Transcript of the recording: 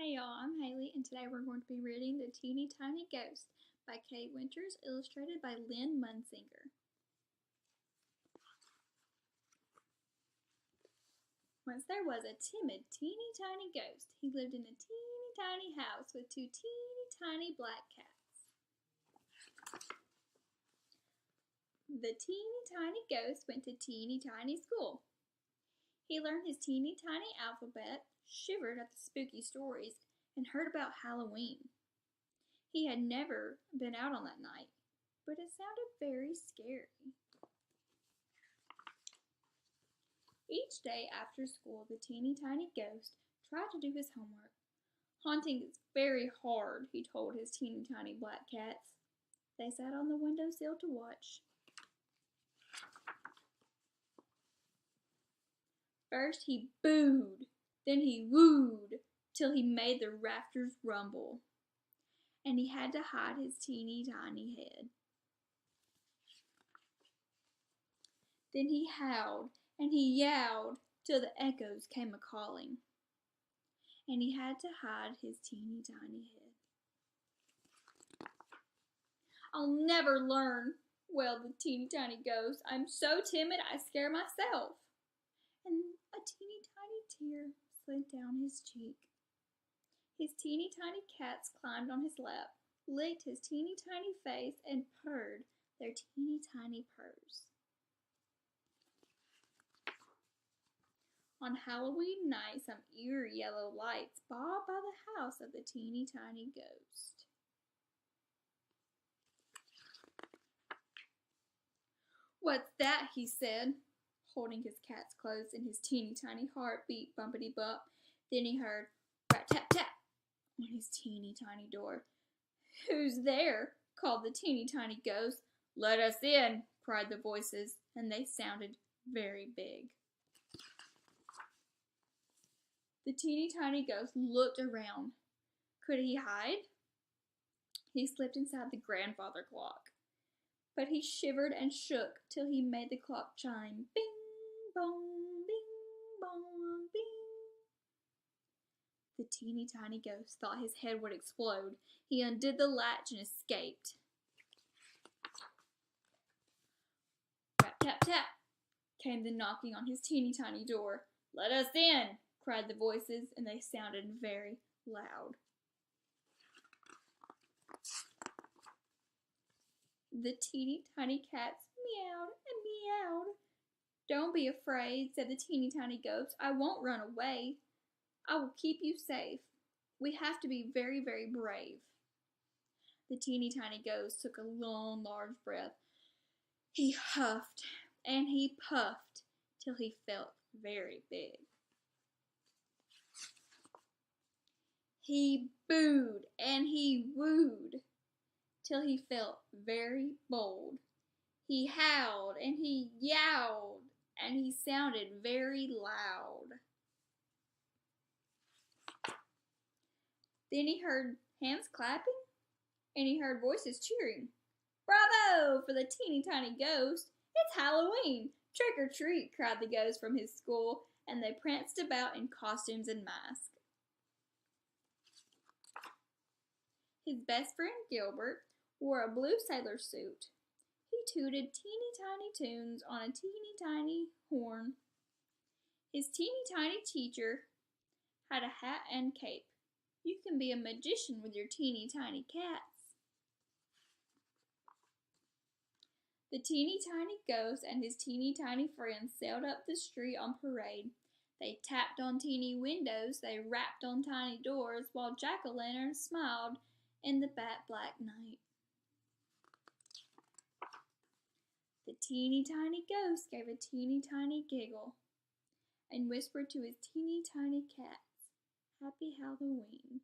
Hey y'all, I'm Haley, and today we're going to be reading The Teeny Tiny Ghost by Kate Winters, illustrated by Lynn Munsinger. Once there was a timid, teeny tiny ghost. He lived in a teeny tiny house with two teeny tiny black cats. The teeny tiny ghost went to teeny tiny school. He learned his teeny tiny alphabet, shivered at the spooky stories, and heard about Halloween. He had never been out on that night, but it sounded very scary. Each day after school, the teeny tiny ghost tried to do his homework. Haunting is very hard, he told his teeny tiny black cats. They sat on the windowsill to watch. First he booed, then he wooed, till he made the rafters rumble, and he had to hide his teeny tiny head. Then he howled and he yowled till the echoes came a-calling, and he had to hide his teeny tiny head. I'll never learn, wailed the teeny tiny ghost. I'm so timid I scare myself. And a teeny tiny tear slid down his cheek. His teeny tiny cats climbed on his lap, licked his teeny tiny face, and purred their teeny tiny purrs. On Halloween night, some eerie yellow lights bobbed by the house of the teeny tiny ghost. What's that? He said, holding his cats close, and his teeny tiny heart beat bumpity bump. Then he heard rat tap tap on his teeny tiny door. Who's there? Called the teeny tiny ghost. Let us in, cried the voices, and they sounded very big. The teeny tiny ghost looked around. Could he hide? He slipped inside the grandfather clock, but he shivered and shook till he made the clock chime. Bing, bong, bing, bong, bing. The teeny tiny ghost thought his head would explode. He undid the latch and escaped. Rap, tap, tap came the knocking on his teeny tiny door. Let us in, cried the voices, and they sounded very loud. The teeny tiny cats meowed and meowed. Don't be afraid, said the teeny tiny ghost. I won't run away. I will keep you safe. We have to be very, very brave. The teeny tiny ghost took a long, large breath. He huffed and he puffed till he felt very big. He booed and he wooed till he felt very bold. He howled and he yowled and he sounded very loud. Then he heard hands clapping and he heard voices cheering. Bravo for the teeny tiny ghost! It's Halloween! Trick or treat, cried the ghost from his school, and they pranced about in costumes and masks. His best friend Gilbert wore a blue sailor suit. He tooted teeny tiny tunes on a teeny tiny horn. His teeny tiny teacher had a hat and cape. You can be a magician with your teeny tiny cats. The teeny tiny ghost and his teeny tiny friends sailed up the street on parade. They tapped on teeny windows, they rapped on tiny doors, while jack-o'-lanterns smiled in the bat black night. The teeny tiny ghost gave a teeny tiny giggle and whispered to his teeny tiny cats, Happy Halloween.